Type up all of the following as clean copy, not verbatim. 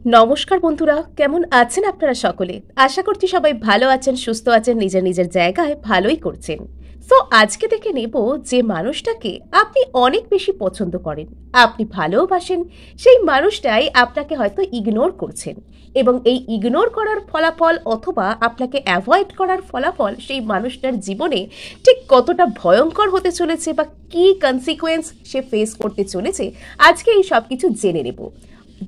নমস্কার বন্ধুরা, কেমন আছেন আপনারা সকলে? আশা করছি সবাই ভালো আছেন, সুস্থ আছেন, নিজের নিজের জায়গায় ভালোই করছেন। সো আজকে দেখে নেব যে মানুষটাকে আপনি অনেক বেশি পছন্দ করেন, আপনি ভালোবাসেন, সেই মানুষটাই আপনাকে হয়তো ইগনোর করছেন, এবং এই ইগনোর করার ফলাফল অথবা আপনাকে অ্যাভয়েড করার ফলাফল সেই মানুষটার জীবনে ঠিক কতটা ভয়ঙ্কর হতে চলেছে বা কী কনসিকোয়েন্স সে ফেস করতে চলেছে, আজকে এই সব কিছু জেনে নেব।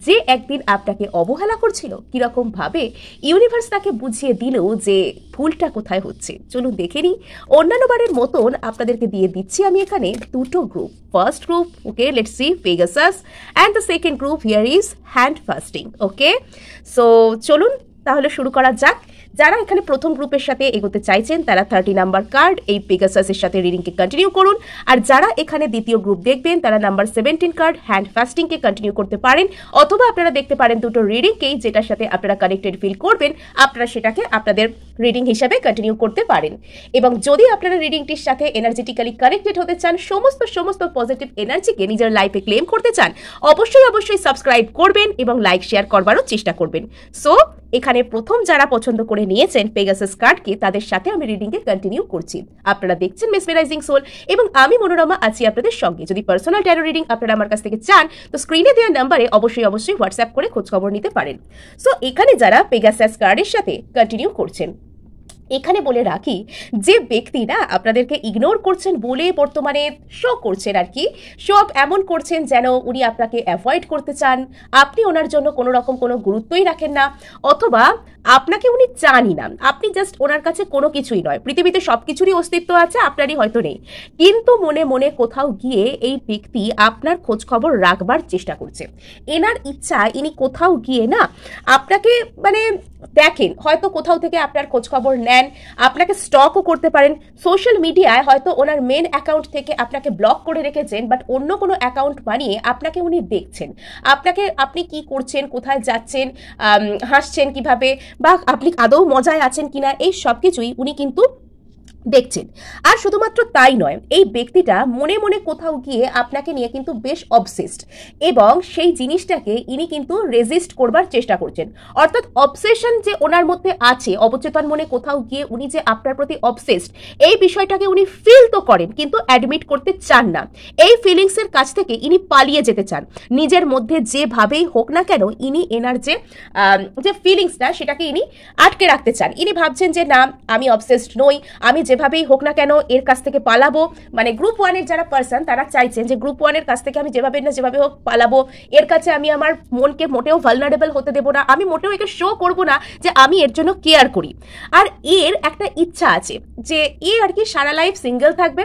যে একদিন আপনাকে অবহেলা করছিল, কিরকম ভাবে ইউনিভার্স তাকে বুঝিয়ে দিল যে ভুলটা কোথায় হচ্ছে। চলুন দেখে নিই। অন্যান্য বারের মতন আপনাদেরকে দিয়ে দিচ্ছি আমি এখানে দুটো group. First group, okay, let's see Pegasus, and the second group here is hand fasting. Okay, so চলুন তাহলে শুরু করা যাক। যারা এখানে প্রথম গ্রুপের সাথে এগোতে চাইছেন তারা 30 নাম্বার কার্ড এই পেগাসাসের সাথে রিডিংকে কন্টিনিউ করুন, আর যারা এখানে দ্বিতীয় গ্রুপ দেখবেন তারা নাম্বার 17 কার্ড হ্যান্ড ফাস্টিংকে কন্টিনিউ করতে পারেন, অথবা আপনারা দেখতে পারেন দুটো রিডিংকেই, যেটার সাথে আপনারা কানেক্টেড ফিল করবেন আপনারা সেটাকে আপনাদের রিডিং হিসাবে কন্টিনিউ করতে পারেন। এবং যদি আপনারা রিডিংটির সাথে এনার্জেটিক্যালি কানেক্টেড হতে চান, সমস্ত পজিটিভ এনার্জিকে নিজের লাইফে ক্লেম করতে চান, অবশ্যই সাবস্ক্রাইব করবেন এবং লাইক শেয়ার করবারও চেষ্টা করবেন। সো এখানে প্রথম যারা পছন্দ করে নিয়েছেন পেগাসাস কার্ডকে, তাদের সাথে আমি রিডিংকে কন্টিনিউ করছি। আপনারা দেখছেন মেসমেরাইজিং সোল এবং আমি মনোরমা আছি আপনাদের সঙ্গে। যদি পার্সোনাল ট্যারো রিডিং আপনারা আমার কাছ থেকে চান তো স্ক্রিনে দেওয়া নাম্বারে অবশ্যই হোয়াটসঅ্যাপ করে খোঁজখবর নিতে পারেন। সো এখানে যারা পেগাসাস কার্ডের সাথে কন্টিনিউ করছেন, এখানে বলে রাখি যে ব্যক্তি না আপনাদেরকে ইগনোর করছেন বলে বর্তমানে শো করছেন, আর কি শো আপ এমন করছেন যেন উনি আপনাকে অ্যাভয়েড করতে চান, আপনি ওনার জন্য কোনো রকম কোনো গুরুত্বই রাখেন না, অথবা আপনাকে উনি চানই না, আপনি জাস্ট ওনার কাছে কোনো কিছুই নয়। পৃথিবীতে সব কিছুরই অস্তিত্ব আছে, আপনারই হয়তো নেই, কিন্তু মনে মনে কোথাও গিয়ে এই ব্যক্তি আপনার খোঁজ খবর রাখবার চেষ্টা করছে। এনার ইচ্ছা ইনি কোথাও গিয়ে না আপনাকে মানে দেখেন, হয়তো কোথাও থেকে আপনার খোঁজ খবর নেন, আপনাকে স্টকও করতে পারেন। সোশ্যাল মিডিয়ায় হয়তো ওনার মেন অ্যাকাউন্ট থেকে আপনাকে ব্লক করে রেখেছেন, বাট অন্য কোনো অ্যাকাউন্ট বানিয়ে আপনাকে উনি দেখছেন, আপনি কি করছেন, কোথায় যাচ্ছেন, হাসছেন কিভাবে, বা আপনি আদৌ মজায় আছেন কিনা, এই সব কিছুই উনি কিন্তু দেখছেন। আর শুধুমাত্র তাই নয়, এই ব্যক্তিটা মনে মনে কোথাও গিয়ে আপনাকে নিয়ে কিন্তু বেশ অবসেসড, এবং সেই জিনিসটাকে ইনি কিন্তু রেজিস্ট করবার চেষ্টা করছেন। অর্থাৎ অবসেশন যে ওনার মধ্যে আছে, অবচেতন মনে কোথাও গিয়ে উনি যে আপনার প্রতি অবসেসড, এই বিষয়টাকে উনি ফিল তো করেন কিন্তু অ্যাডমিট করতে চান না। এই ফিলিংসের কাছ থেকে ইনি পালিয়ে যেতে চান। নিজের মধ্যে যেভাবেই হোক না কেন ইনি এনার যে ফিলিংসটা সেটাকে ইনি আটকে রাখতে চান। ইনি ভাবছেন যে না, আমি অবসেসড নই, আমি যেভাবেই হোক না কেন এর কাছ থেকে পালাবো। মানে গ্রুপ 1 এর যারা পার্সন তারা চাইছেন যে গ্রুপ 1 এর কাছ থেকে আমি যেভাবে হোক পালাবো, এর কাছে আমি আমার মনকে মোটেও ভালনারেবল হতে দেবো না, আমি মোটেও একে শো করবো না যে আমি এর জন্য কেয়ার করি। আর এর একটা ইচ্ছা আছে যে এ আর কি সারা লাইফ সিঙ্গেল থাকবে,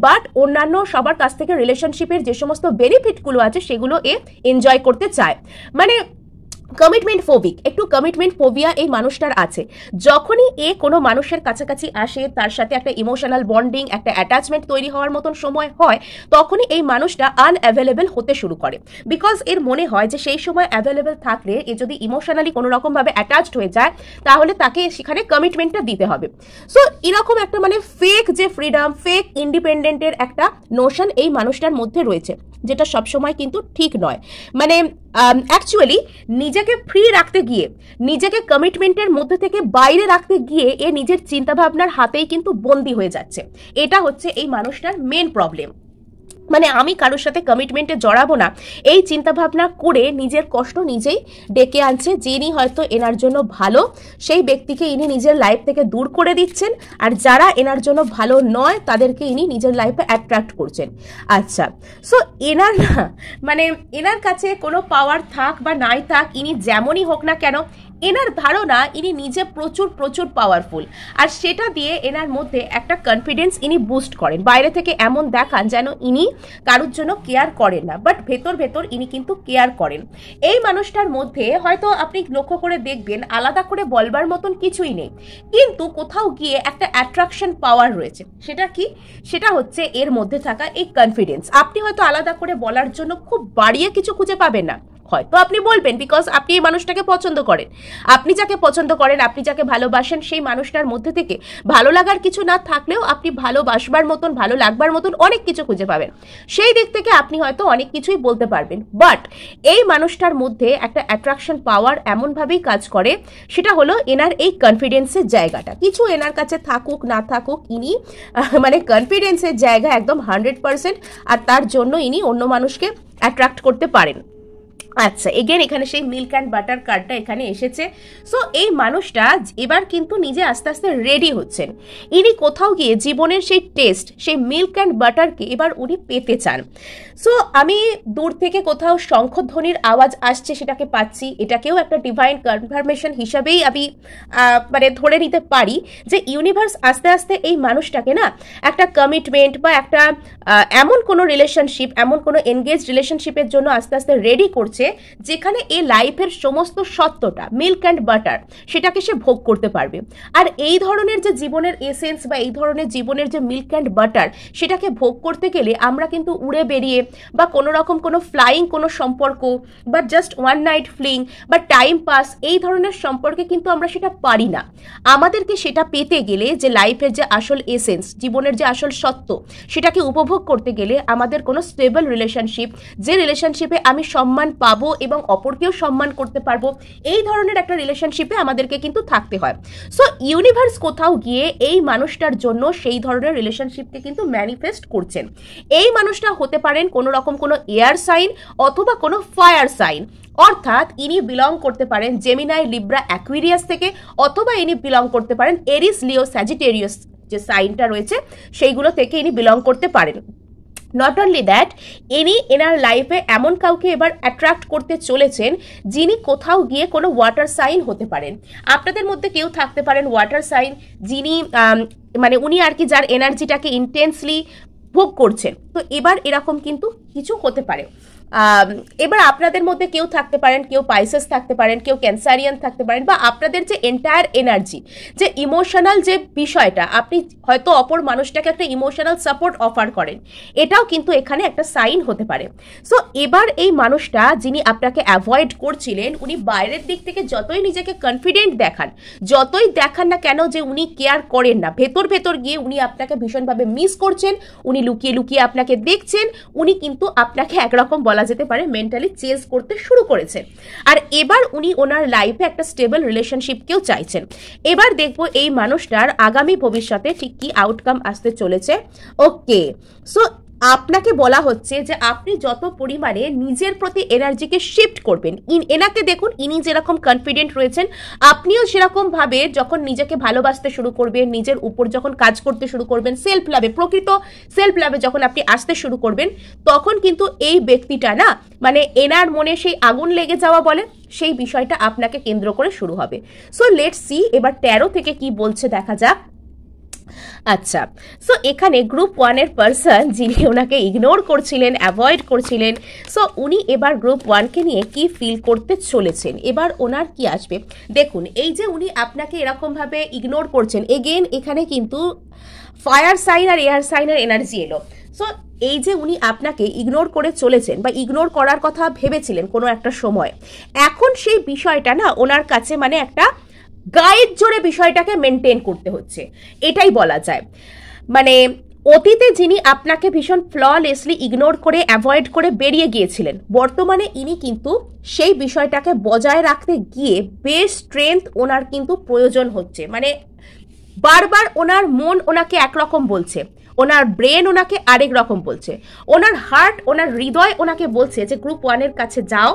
বাট অন্যান্য সবার কাছ থেকে রিলেশনশিপের যে সমস্ত বেনিফিটগুলো আছে সেগুলো এ এনজয় করতে চায়। মানে কমিটমেন্ট ফোবিক, একটু কমিটমেন্ট ফোবিয়া এই মানুষটার আছে। যখনই এ কোনো মানুষের কাছাকাছি আসে, তার সাথে একটা ইমোশনাল বন্ডিং, একটা অ্যাটাচমেন্ট তৈরি হওয়ার মতন সময় হয়, তখনই এই মানুষটা আনঅ্যাভেলেবল হতে শুরু করে। বিকজ এর মনে হয় যে সেই সময় অ্যাভেলেবল থাকলে এ যদি ইমোশনালি কোনো রকমভাবে অ্যাটাচড হয়ে যায় তাহলে তাকে সেখানে কমিটমেন্টটা দিতে হবে। সো এরকম একটা মানে ফেক যে ফ্রিডম, ফেক ইন্ডিপেন্ডেন্টের একটা নোশন এই মানুষটার মধ্যে রয়েছে, যেটা সবসময় কিন্তু ঠিক নয়। মানে অ্যাকচুয়ালি নিজেকে ফ্রি রাখতে গিয়ে, নিজেকে কমিটমেন্টের মধ্যে থেকে বাইরে রাখতে গিয়ে এ নিজের চিন্তাভাবনার হাতেই কিন্তু বন্দী হয়ে যাচ্ছে। এটা হচ্ছে এই মানুষটার মেন প্রবলেম। মানে আমি কারোর সাথে কমিটমেন্টে জড়াবো না, এই চিন্তাভাবনা করে নিজের কষ্ট নিজেই ডেকে আনছে। যিনি হয়তো এনার জন্য ভালো সেই ব্যক্তিকে ইনি নিজের লাইফ থেকে দূর করে দিচ্ছেন, আর যারা এনার জন্য ভালো নয় তাদেরকে ইনি নিজের লাইফে অ্যাট্রাক্ট করছেন। আচ্ছা, সো এনার না মানে এনার কাছে কোনো পাওয়ার থাক বা নাই থাক, ইনি যেমনই হোক না কেন, এনার ধারণা ইনি নিজে প্রচুর পাওয়ারফুল, আর সেটা দিয়ে এনার মধ্যে একটা কনফিডেন্স ইনি বুস্ট করেন। বাইরে থেকে এমন দেখান যেন ইনি কারোর জন্য কেয়ার করেন না, বাট ভেতর ইনি কিন্তু কেয়ার করেন। এই মানুষটার মধ্যে হয়তো আপনি লক্ষ্য করে দেখবেন আলাদা করে বলবার মতন কিছুই নেই, কিন্তু কোথাও গিয়ে একটা অ্যাট্রাকশন পাওয়ার রয়েছে। সেটা কি? সেটা হচ্ছে এর মধ্যে থাকা এই কনফিডেন্স। আপনি হয়তো আলাদা করে বলার জন্য খুব বাড়িয়ে কিছু খুঁজে পাবেন না, হয়তো আপনি বলবেন বিকজ আপনি এই মানুষটাকে পছন্দ করেন, আপনি যাকে পছন্দ করেন, আপনি যাকে ভালোবাসেন, সেই মানুষটার মধ্যে থেকে ভালো লাগার কিছু না থাকলেও আপনি ভালোবাসবার মতন, ভালো লাগবার মতন অনেক কিছু খুঁজে পাবেন। সেই দিক থেকে আপনি হয়তো অনেক কিছুই বলতে পারবেন। বাট এই মানুষটার মধ্যে একটা অ্যাট্রাকশন পাওয়ার এমনভাবেই কাজ করে, সেটা হলো এনার এই কনফিডেন্সের জায়গাটা। কিছু এনার কাছে থাকুক না থাকুক, ইনি মানে কনফিডেন্সের জায়গা একদম 100%, আর তার জন্য ইনি অন্য মানুষকে অ্যাট্রাক্ট করতে পারেন। আচ্ছা, এগেন এখানে সেই মিল্ক অ্যান্ড বাটার কার্ডটা এখানে এসেছে। সো এই মানুষটা এবার কিন্তু নিজে আস্তে আস্তে রেডি হচ্ছেন। ইনি কোথাও গিয়ে জীবনের সেই টেস্ট, সেই মিল্ক অ্যান্ড বাটারকে এবার উনি পেতে চান। সো আমি দূর থেকে কোথাও শঙ্খধ্বনির আওয়াজ আসছে, সেটাকে পাচ্ছি। এটাকেও একটা ডিভাইন কনফার্মেশন হিসাবেই আমি মানে ধরে নিতে পারি যে ইউনিভার্স আস্তে আস্তে এই মানুষটাকে না একটা কমিটমেন্ট বা একটা এমন কোনো রিলেশনশিপ, এমন কোনো এনগেজ রিলেশনশিপের জন্য আস্তে আস্তে রেডি করছে, যেখানে এই লাইফের সমস্ত সত্যটা, মিল্ক অ্যান্ড বাটার, সেটাকে সে ভোগ করতে পারবে। আর এই ধরনের যে জীবনের এসেন্স বা এই ধরনের জীবনের যে মিল্ক অ্যান্ড বাটার, সেটাকে ভোগ করতে গেলে আমরা কিন্তু উড়ে বেরিয়ে বা কোনো রকম কোনো ফ্লাইং কোনো সম্পর্ক বা জাস্ট ওয়ান নাইট ফ্লিং বা টাইম পাস, এই ধরনের সম্পর্কে কিন্তু আমরা সেটা পারি না। আমাদেরকে সেটা পেতে গেলে, যে লাইফের যে আসল এসেন্স, জীবনের যে আসল সত্য, সেটাকে উপভোগ করতে গেলে আমাদের কোনো স্টেবল রিলেশনশিপ, যে রিলেশনশিপে আমি সম্মান পাবো এবং অপরকেও সম্মান করতে পারবো, এই ধরনের একটা রিলেশনশিপে আমাদেরকে কিন্তু থাকতে হয়। সো ইউনিভার্স কোথাও গিয়ে এই মানুষটার জন্য সেই ধরনের রিলেশনশিপকে কিন্তু ম্যানিফেস্ট করছেন। এই মানুষটা হতে পারেন কোনো রকম কোনো এয়ার সাইন অথবা কোনো ফায়ার সাইন, অর্থাৎ ইনি বিলং করতে পারেন জেমিনাই, লিব্রা, অ্যাকুয়ারিয়াস থেকে, অথবা ইনি বিলং করতে পারেন এরিস, লিও, স্যাজিটেরিয়াস যে সাইনটা রয়েছে সেইগুলো থেকে ইনি বিলং করতে পারেন। নট অনলি দ্যাট, ইনি এনার লাইফে এমন কাউকে এবার অ্যাট্রাক্ট করতে চলেছেন যিনি কোথাও গিয়ে কোনো ওয়াটার সাইন হতে পারেন। আপনাদের মধ্যে কেউ থাকতে পারেন ওয়াটার সাইন, যিনি মানে উনি আর কি যার এনার্জিটাকে ইন্টেন্সলি ভোগ করছেন। তো এবার এরকম কিন্তু কিছু হতে পারে। এবার আপনাদের মধ্যে কেউ থাকতে পারেন, কেউ পাইসেস থাকতে পারেন, কেউ ক্যান্সারিয়ান থাকতে পারেন, বা আপনাদের যে এন্টায়ার এনার্জি, যে ইমোশনাল যে বিষয়টা, আপনি হয়তো অপর মানুষটাকে একটা ইমোশনাল সাপোর্ট অফার করেন, এটাও কিন্তু এখানে একটা সাইন হতে পারে। সো এবার এই মানুষটা যিনি আপনাকে অ্যাভয়েড করছিলেন, উনি বাইরের দিক থেকে যতই নিজেকে কনফিডেন্ট দেখান, যতই দেখান না কেন যে উনি কেয়ার করেন না, ভেতর ভেতর গিয়ে উনি আপনাকে ভীষণভাবে মিস করছেন, উনি লুকিয়ে লুকিয়ে আপনাকে দেখছেন, উনি কিন্তু আপনাকে একরকম বলা যেতে পারে মেন্টালি চেজ করতে শুরু করেছে। আর এবার উনি ওনার লাইফে একটা স্টেবল রিলেশনশিপকেও চাইছেন। এবার দেখবো এই মানুষটার আগামী ভবিষ্যতে ঠিক কি আউটকাম আসতে চলেছে। ওকে, সো আপনাকে বলা হচ্ছে যে আপনি যত পরিমাণে নিজের প্রতি এনার্জিকে শিফট করবেন, এনাকে দেখুন, ইনি যেরকম কনফিডেন্ট রয়েছেন, আপনিও সেরকমভাবে যখন নিজেকে ভালোবাসতে শুরু করবেন, নিজের উপর যখন কাজ করতে শুরু করবেন, সেলফ লাভে, প্রকৃত সেলফ লাভে যখন আপনি আসতে শুরু করবেন, তখন কিন্তু এই ব্যক্তিটা না মানে এনার মনে সেই আগুন লেগে যাওয়া বলে, সেই বিষয়টা আপনাকে কেন্দ্র করে শুরু হবে। সো লেটস সি এবার 13 থেকে কি বলছে দেখা যাক। আচ্ছা, সো এখানে গ্রুপ 1-এর পার্সন যিনি ওনাকে ইগনোর করছিলেন, অ্যাভয়েড করছিলেন, সো উনি এবার গ্রুপ 1-কে নিয়ে কি ফিল করতে চলেছেন, এবার ওনার কি আসবে দেখুন। এই যে উনি আপনাকে এরকমভাবে ইগনোর করছেন, এগেন এখানে কিন্তু ফায়ার সাইন আর এয়ার সাইনের এনার্জি এলো। সো এই যে উনি আপনাকে ইগনোর করে চলেছেন বা ইগনোর করার কথা ভেবেছিলেন কোনো একটা সময়, এখন সেই বিষয়টা না ওনার কাছে মানে একটা গায়ের জোরে বিষয়টাকে মেনটেন করতে হচ্ছে, এটাই বলা যায়। মানে অতীতে যিনি আপনাকে ভীষণ ফ্ললেসলি ইগনোর করে, অ্যাভয়েড করে বেরিয়ে গিয়েছিলেন, বর্তমানে ইনি কিন্তু সেই বিষয়টাকে বজায় রাখতে গিয়ে বেশ স্ট্রেংথ ওনার কিন্তু প্রয়োজন হচ্ছে। মানে বারবার ওনার মন ওনাকে একরকম বলছে, ওনার ব্রেন ওনাকে আরেক রকম বলছে, ওনার হার্ট, ওনার হৃদয় ওনাকে বলছে যে গ্রুপ 1-এর কাছে যাও,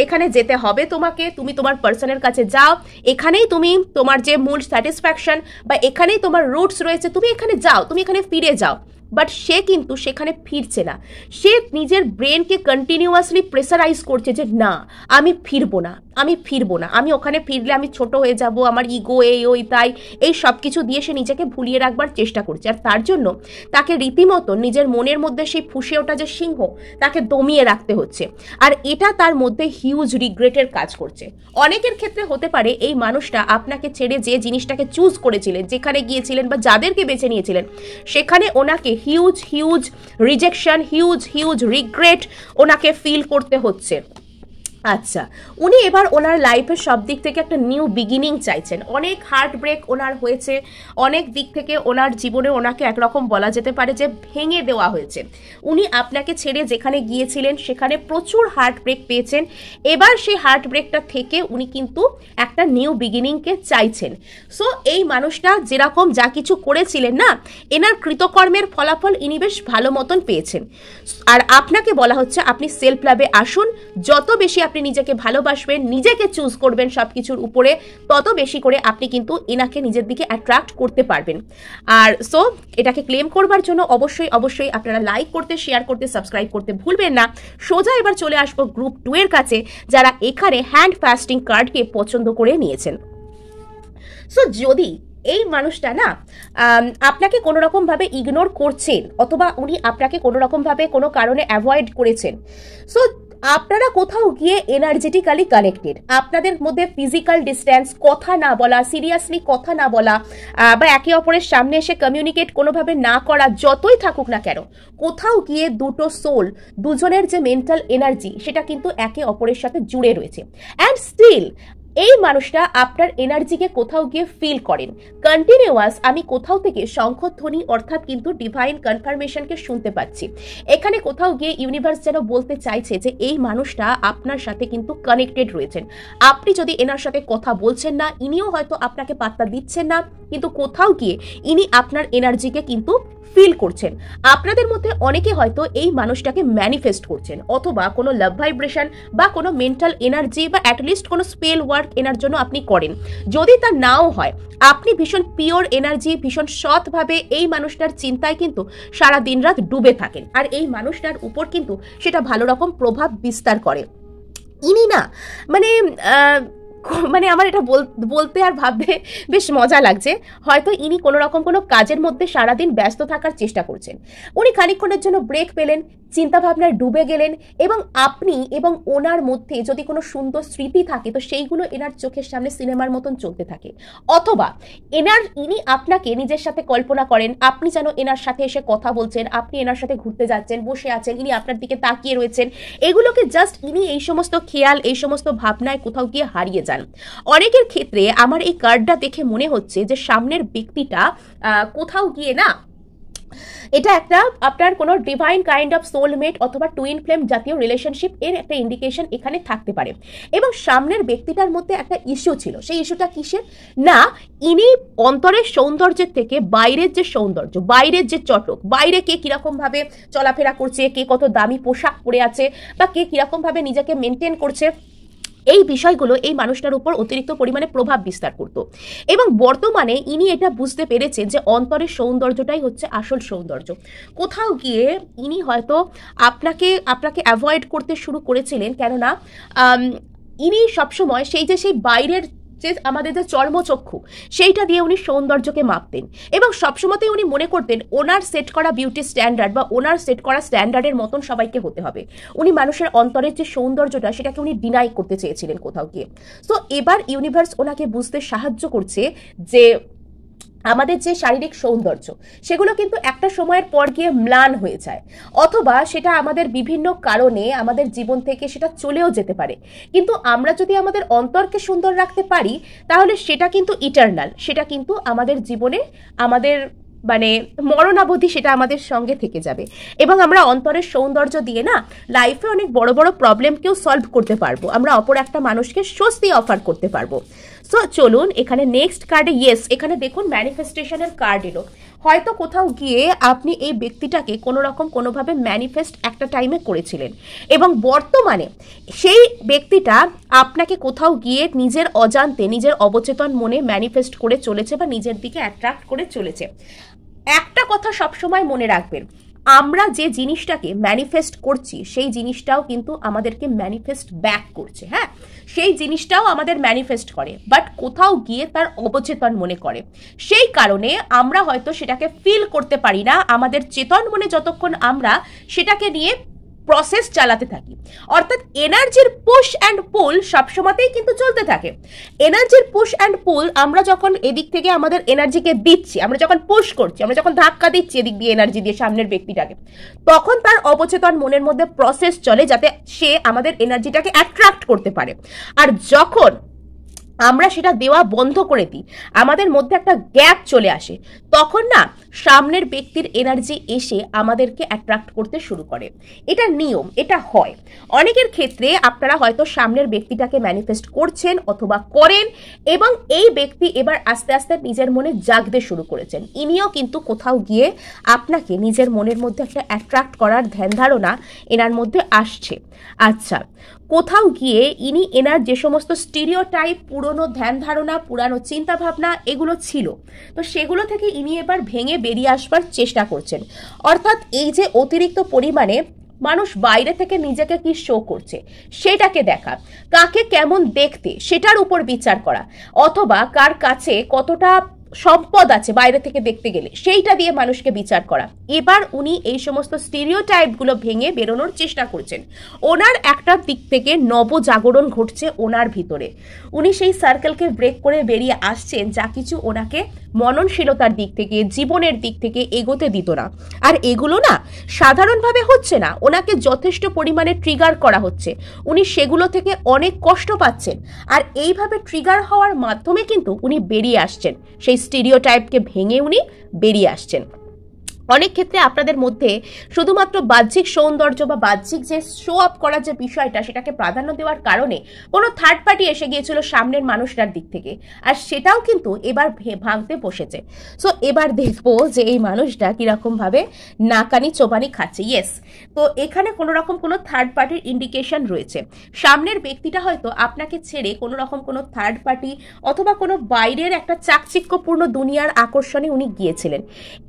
এখানে যেতে হবে তোমাকে, তুমি তোমার পার্সনের কাছে যাও, এখানেই তুমি তোমার যে মূল স্যাটিসফ্যাকশন বা এখানেই তোমার রুটস রয়েছে, তুমি এখানে যাও, তুমি এখানে ফিরে যাও। বাট সে কিন্তু সেখানে ফিরছে না, সে নিজের ব্রেনকে কন্টিনিউয়াসলি প্রেসারাইজ করছে যে না আমি ফিরবো না, আমি ফিরবো না, আমি ওখানে ফিরলে আমি ছোট হয়ে যাব, আমার ইগো এই ওই তাই, এই সব কিছু দিয়ে সে নিজেকে ভুলিয়ে রাখবার চেষ্টা করছে। আর তার জন্য তাকে রীতিমতো নিজের মনের মধ্যে সেই ফুঁসে ওঠা যে সিংহ, তাকে দমিয়ে রাখতে হচ্ছে। আর এটা তার মধ্যে হিউজ রিগ্রেটের কাজ করছে। অনেকের ক্ষেত্রে হতে পারে এই মানুষটা আপনাকে ছেড়ে যে জিনিসটাকে চুজ করেছিলেন, যেখানে গিয়েছিলেন বা যাদেরকে বেছে নিয়েছিলেন, সেখানে ওনাকে huge huge rejection, huge huge regret ওনাকে ফিল করতে হচ্ছে। আচ্ছা, উনি এবার ওনার লাইফের সব দিক থেকে একটা নিউ বিগিনিং চাইছেন। অনেক হার্ট ব্রেক ওনার হয়েছে, অনেক দিক থেকে ওনার জীবনে ওনাকে একরকম বলা যেতে পারে যে ভেঙে দেওয়া হয়েছে। উনি আপনাকে ছেড়ে যেখানে গিয়েছিলেন সেখানে প্রচুর হার্ট ব্রেক পেয়েছেন। এবার সেই হার্ট ব্রেকটা থেকে উনি কিন্তু একটা নিউ বিগিনিংকে চাইছেন। সো এই মানুষটা যেরকম যা কিছু করেছিলেন না, এনার কৃতকর্মের ফলাফল ইনি বেশ ভালো মতন পেয়েছেন। আর আপনাকে বলা হচ্ছে আপনি সেলফ লাভে আসুন, যত বেশি আপনি নিজেকে ভালোবাসবেন, নিজেকে চুজ করবেন সব কিছুর উপরে, তত বেশি করে আপনি কিন্তু এনাকে নিজের দিকে অ্যাট্রাক্ট করতে পারবেন। আর সো এটাকে ক্লেম করবার জন্য অবশ্যই অবশ্যই আপনারা লাইক করতে, শেয়ার করতে, সাবস্ক্রাইব করতে ভুলবেন না। সোজা এবার চলে আসবো গ্রুপ 2 এর কাছে, যারা এখানে হ্যান্ড ফাস্টিং কার্ডকে পছন্দ করে নিয়েছেন। সো যদি এই মানুষটা না আপনাকে কোনো রকমভাবে ইগনোর করছেন, অথবা উনি আপনাকে কোনো রকমভাবে কোনো কারণে অ্যাভয়েড করেছেন, সো আপনারা কোথাও গিয়ে এনার্জেটিক্যালি কানেক্টেড, আপনাদের মধ্যে ফিজিক্যাল ডিস্টেন্স, কথা না বলা, সিরিয়াসলি কথা না বলা, বা একে অপরের সামনে এসে কমিউনিকেট কোনোভাবে না করা, যতই থাকুক না কেন, কোথাও গিয়ে দুটো সোল, দুজনের যে মেন্টাল এনার্জি, সেটা কিন্তু একে অপরের সাথে জুড়ে রয়েছে। অ্যান্ড স্টিল এই মানুষটা আপনার এনার্জিকে কোথাও গিয়ে ফিল করেন কন্টিনিউয়াস। আমি কোথাও থেকে শঙ্খধ্বনি অর্থাৎ কিন্তু ডিভাইন কনফার্মেশনকে শুনতে পাচ্ছি। এখানে কোথাও গিয়ে ইউনিভার্স যেন বলতে চাইছে যে এই মানুষটা আপনার সাথে কিন্তু কানেক্টেড রয়েছেন। আপনি যদি এনার সাথে কথা বলছেন না, ইনিও হয়তো আপনাকে পাত্তা দিচ্ছেন না, কিন্তু কোথাও গিয়ে ইনি আপনার এনার্জিকে কিন্তু ফিল করছেন। আপনাদের মধ্যে অনেকে হয়তো এই মানুষটাকে ম্যানিফেস্ট করছেন, অথবা কোনো লাভ ভাইব্রেশন বা কোনো মেন্টাল এনার্জি বা অ্যাটলিস্ট কোনো স্পেল ওয়ার্ক এনার জন্য আপনি করেন। যদি তা নাও হয়, আপনি ভীষণ পিওর এনার্জি, ভীষণ সৎভাবে এই মানুষটার চিন্তায় কিন্তু সারা দিন রাত ডুবে থাকেন, আর এই মানুষটার উপর কিন্তু সেটা ভালো রকম প্রভাব বিস্তার করে। ইনি না মানে মানে আমার এটা বলতে আর ভাবতে বেশ মজা লাগছে। হয়তো ইনি কোনো রকম কোনো কাজের মধ্যে সারাদিন ব্যস্ত থাকার চেষ্টা করছেন। উনি খানিকক্ষণের জন্য ব্রেক পেলেন, চিন্তাভাবনায় ডুবে গেলেন, এবং আপনি এবং ওনার মধ্যে যদি কোনো সুন্দর স্মৃতি থাকে, তো সেইগুলো এনার চোখের সামনে সিনেমার মতন চলতে থাকে। অথবা ইনি আপনাকে নিজের সাথে কল্পনা করেন, আপনি যেন এনার সাথে এসে কথা বলছেন, আপনি এনার সাথে ঘুরতে যাচ্ছেন, বসে আছেন, ইনি আপনার দিকে তাকিয়ে রয়েছেন। এগুলোকে জাস্ট ইনি এই সমস্ত খেয়াল, এই সমস্ত ভাবনায় কোথাও গিয়ে হারিয়ে যান। অনেকের ক্ষেত্রে আমার এই কার্ডটা দেখে মনে হচ্ছে যে সামনের ব্যক্তিটা কোথাও গিয়ে না, এটা একটা আপনার কোনো ডিভাইন কাইন্ড অফ সোলমেট অথবা টুইন ফ্লেম জাতীয় রিলেশনশিপ এর একটা ইন্ডিকেশন এখানে থাকতে পারে। এবং সামনের ব্যক্তিটার মধ্যে একটা ইস্যু ছিল। সেই ইস্যুটা কিসের না, ইনি অন্তরের সৌন্দর্যের থেকে বাইরের যে সৌন্দর্য, বাইরের যে চটক, বাইরে কে কিরকম ভাবে চলাফেরা করছে, কে কত দামি পোশাক পরে আছে, বা কে কিরকম ভাবে নিজেকে মেনটেন করছে, এই বিষয়গুলো এই মানুষটার উপর অতিরিক্ত পরিমাণে প্রভাব বিস্তার করত। এবং বর্তমানে ইনি এটা বুঝতে পেরেছেন যে অন্তরের সৌন্দর্যটাই হচ্ছে আসল সৌন্দর্য। কোথাও গিয়ে ইনি হয়তো আপনাকে অ্যাভয়েড করতে শুরু করেছিলেন, কেননা ইনি সবসময় সেই বাইরের যে আমাদের যে চর্মচক্ষু, সেইটা দিয়ে উনি সৌন্দর্যকে মাপতেন, এবং সবসময়তেই উনি মনে করতেন ওনার সেট করা বিউটি স্ট্যান্ডার্ড বা ওনার সেট করা স্ট্যান্ডার্ডের মতন সবাইকে হতে হবে। উনি মানুষের অন্তরের যে সৌন্দর্যটা, সেটাকে উনি ডিনাই করতে চেয়েছিলেন কোথাও গিয়ে। সো এবার ইউনিভার্স ওনাকে বুঝতে সাহায্য করছে যে আমাদের যে শারীরিক সৌন্দর্য, সেগুলো কিন্তু একটা সময়ের পর গিয়ে ম্লান হয়ে যায়, অথবা সেটা আমাদের বিভিন্ন কারণে আমাদের জীবন থেকে সেটা চলেও যেতে পারে। কিন্তু আমরা যদি আমাদের অন্তরকে সুন্দর রাখতে পারি, তাহলে সেটা কিন্তু ইটারনাল, সেটা কিন্তু আমাদের জীবনে আমাদের মানে মরণাবধি সেটা আমাদের সঙ্গে থেকে যাবে। এবং আমরা অন্তরের সৌন্দর্য দিয়ে না লাইফে অনেক বড় বড় প্রবলেমকেও সলভ করতে পারবো, আমরা অপর একটা মানুষকে স্বস্তি অফার করতে পারবো। সো চলুন এখানে নেক্সট কার্ডে, ইয়েস এখানে দেখুন ম্যানিফেস্টেশনের কার্ড এলো। হয়তো কোথাও গিয়ে আপনি এই ব্যক্তিটাকে কোনো রকম কোনোভাবে ম্যানিফেস্ট একটা টাইমে করেছিলেন, এবং বর্তমানে সেই ব্যক্তিটা আপনাকে কোথাও গিয়ে নিজের অজান্তে, নিজের অবচেতন মনে ম্যানিফেস্ট করে চলেছে বা নিজের দিকে অ্যাট্রাক্ট করে চলেছে। একটা কথা সবসময় মনে রাখবেন, আমরা যে জিনিসটাকে ম্যানিফেস্ট করছি, সেই জিনিসটাও কিন্তু আমাদেরকে ম্যানিফেস্ট ব্যাক করছে। হ্যাঁ, সেই জিনিসটাও আমাদের ম্যানিফেস্ট করে, বাট কোথাও গিয়ে তার অবচেতন মনে করে। সেই কারণে আমরা হয়তো সেটাকে ফিল করতে পারি না। আমাদের চেতন মনে যতক্ষণ আমরা সেটাকে নিয়ে প্রসেস চালাতে থাকি। অর্থাৎ এনার্জির পুশ অ্যান্ড পুল সবসময়তেই কিন্তু চলতে থাকে। এনার্জির পুশ অ্যান্ড পুল, আমরা যখন এদিক থেকে আমাদের এনার্জিকে দিচ্ছি, আমরা যখন পুশ করছি, আমরা যখন ধাক্কা দিচ্ছি এদিক দিয়ে এনার্জি দিয়ে সামনের ব্যক্তিটাকে, তখন তার অবচেতন মনের মধ্যে প্রসেস চলে যাতে সে আমাদের এনার্জিটাকে অ্যাট্রাক্ট করতে পারে। আর যখন আমরা সেটা দেওয়া বন্ধ করে দিই, আমাদের মধ্যে একটা গ্যাপ চলে আসে, তখন না সামনের ব্যক্তির এনার্জি এসে আমাদেরকে অ্যাট্রাক্ট করতে শুরু করে। এটা নিয়ম, এটা হয়। অনেকের ক্ষেত্রে আপনারা হয়তো সামনের ব্যক্তিটাকে ম্যানিফেস্ট করছেন অথবা করেন, এবং এই ব্যক্তি এবার আস্তে আস্তে নিজের মনে জাগতে শুরু করেছেন। ইনিও কিন্তু কোথাও গিয়ে আপনাকে নিজের মনের মধ্যে একটা অ্যাট্রাক্ট করার ধ্যান ধারণা এনার মধ্যে আসছে। আচ্ছা, কোথাও গিয়ে ইনি এনার যে সমস্ত স্টিরিওটাইপ, পুরনো ধ্যান ধারণা, পুরানো চিন্তা ভাবনা এগুলো ছিল, তো সেগুলো থেকে ইনি এবার ভেঙে বেরিয়ে আসবার চেষ্টা করছেন। অর্থাৎ এই যে অতিরিক্ত পরিমাণে মানুষ বাইরে থেকে নিজেকে কি শো করছে সেটাকে দেখা, কাকে কেমন দেখতে সেটার উপর বিচার করা, অথবা কার কাছে কতটা সম্পদ আছে বাইরে থেকে দেখতে গেলে সেইটা দিয়ে মানুষকে বিচার করা। এবার উনি এই সমস্ত স্টিরিওটাইপগুলো ভেঙে বেরোনোর চেষ্টা করছেন। ওনার একটা দিক থেকে নবজাগরণ ঘটছে ওনার ভিতরে। উনি সেই সার্কেলকে ব্রেক করে বেরিয়ে আসছেন যা কিছু ওনাকে মননশীলতার দিক থেকে, জীবনের দিক থেকে এগোতে দিত না। আর এগুলো না সাধারণভাবে হচ্ছে না, ওনাকে যথেষ্ট পরিমাণে ট্রিগার করা হচ্ছে, উনি সেগুলো থেকে অনেক কষ্ট পাচ্ছেন। আর এইভাবে ট্রিগার হওয়ার মাধ্যমে কিন্তু উনি বেরিয়ে আসছেন, সেই স্টিরিওটাইপকে ভেঙে উনি বেরিয়ে আসছেন। অনেক ক্ষেত্রে আপনাদের মধ্যে শুধুমাত্র বাহ্যিক সৌন্দর্য বা বাহ্যিক যে শো আপ করার যে বিষয়টা সেটাকে প্রাধান্য দেওয়ার কারণে কোনো থার্ড পার্টি এসে গিয়েছিল সামনের মানুষটার দিক থেকে, আর সেটাও কিন্তু এবার ভাঙতে বসেছে। সো এবার দেখবো যে এই মানুষটা কিরকমভাবে নাকানি চোবানি খাচ্ছে। ইয়েস, তো এখানে কোনো রকম কোনো থার্ড পার্টির ইন্ডিকেশন রয়েছে। সামনের ব্যক্তিটা হয়তো আপনাকে ছেড়ে কোনো রকম কোনো থার্ড পার্টি অথবা কোনো বাইরের একটা চাকচিক্যপূর্ণ দুনিয়ার আকর্ষণে উনি গিয়েছিলেন।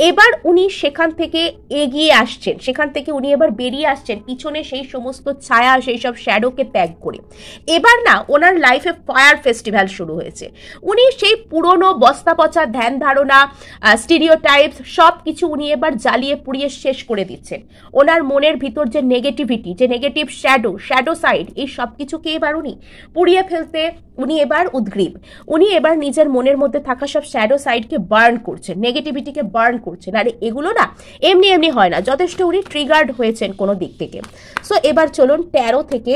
এবার উনি সেখান থেকে এগিয়ে আসছেন, সেখান থেকে উনি এবার বেরিয়ে আসছেন পিছনে সেই সমস্ত ছায়া, সেই সব শ্যাডোকে ত্যাগ করে। এবার না ওনার লাইফে ফায়ার ফেস্টিভ্যাল শুরু হয়েছে। উনি সেই পুরনো বস্তা পচা ধ্যান ধারণা, স্টিরিওটাইপস সব কিছু উনি এবার জ্বালিয়ে পুড়িয়ে শেষ করে দিচ্ছেন। ওনার মনের ভিতর যে নেগেটিভিটি, যে নেগেটিভ শ্যাডো সাইড, এই সব কিছুকে এবার উনি পুড়িয়ে ফেলতে উনি এবার উদ্গ্রীব। উনি এবার নিজের মনের মধ্যে থাকা সব শ্যাডো সাইডকে বার্ন করছেন, নেগেটিভিটিকে বার্ন করছেন। আর এগুলো না এমনি এমনি হয় না, যথেষ্ট উনি ট্রিগার্ড হয়েছেন কোনো দিক থেকে। সো এবার চলুন 13 থেকে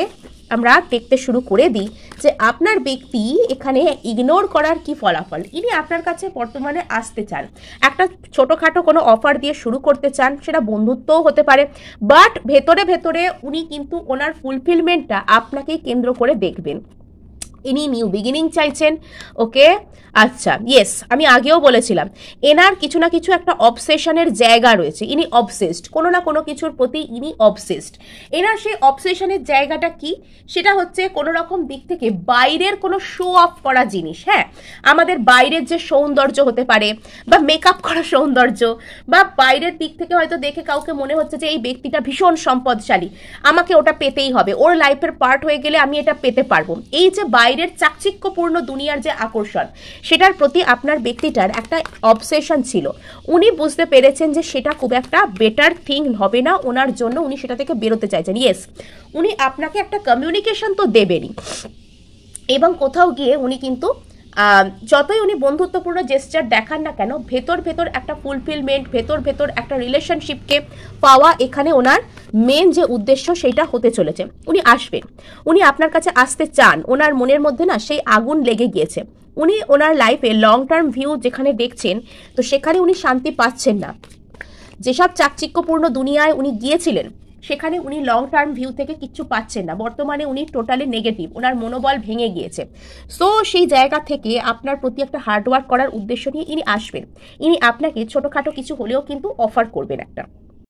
আমরা দেখতে শুরু করে দিই যে আপনার ব্যক্তি এখানে ইগনোর করার কি ফলাফল। ইনি আপনার কাছে বর্তমানে আসতে চান, একটা ছোটোখাটো কোনো অফার দিয়ে শুরু করতে চান, সেটা বন্ধুত্বও হতে পারে, বাট ভেতরে ভেতরে উনি কিন্তু ওনার ফুলফিলমেন্টটা আপনাকেই কেন্দ্র করে দেখবেন। ইনি নিউ বিগিনিং চাইছেন। ওকে, আচ্ছা, ইয়েস, আমি আগেও বলেছিলাম এনার কিছু না কিছু একটা অবসেশনের জায়গা রয়েছে। ইনি অবসেসড, কোনো না কোনো কিছুর প্রতি ইনি অবসেসড। এনার সেই অবসেশনের জায়গাটা কি, সেটা হচ্ছে কোনো রকম দিক থেকে বাইরের কোনো শো অফ করা জিনিস। হ্যাঁ, আমাদের বাইরের যে সৌন্দর্য হতে পারে, বা মেকআপ করা সৌন্দর্য, বা বাইরের দিক থেকে হয়তো দেখে কাউকে মনে হচ্ছে যে এই ব্যক্তিটা ভীষণ সম্পদশালী, আমাকে ওটা পেতেই হবে, ওর লাইফের পার্ট হয়ে গেলে আমি এটা পেতে পারবো। এই যে বাইরের চাকচিক্যপূর্ণ দুনিয়ার যে আকর্ষণ, সেটার প্রতি আপনার ব্যক্তিটার একটা অবসেশন ছিল। উনি বুঝতে পেরেছেন যে সেটা খুব একটা বেটার থিং হবে না ওনার জন্য, উনি সেটা থেকে বেরোতে চাইছেন। ইয়েস, উনি আপনাকে একটা কমিউনিকেশন তো দেবেনই, এবং কোথাও গিয়ে উনি কিন্তু যতই উনি বন্ধুত্বপূর্ণ জেস্টার দেখান না কেন, ভেতর ভেতর একটা ফুলফিলমেন্ট, ভেতর ভেতর একটা রিলেশনশিপকে পাওয়া এখানে ওনার মেন যে উদ্দেশ্য সেটা হতে চলেছে। উনি আসবেন, উনি আপনার কাছে আসতে চান, ওনার মনের মধ্যে না সেই আগুন লেগে গিয়েছে। উনি ওনার লাইফে লং টার্ম ভিউ যেখানে দেখছেন, তো সেখানে উনি শান্তি পাচ্ছেন না। যেসব চাকচিক্যপূর্ণ দুনিয়ায় উনি গিয়েছিলেন সেখানে উনি লং টার্ম ভিউ থেকে কিচ্ছু পাচ্ছেন না। বর্তমানে উনি টোটালি নেগেটিভ, ওনার মনোবল ভেঙে গিয়েছে। সো সেই জায়গা থেকে আপনার প্রতি একটা হার্ডওয়ার্ক করার উদ্দেশ্য নিয়ে ইনি আসবেন। ইনি আপনাকে ছোটোখাটো কিছু হলেও কিন্তু অফার করবেন একটা।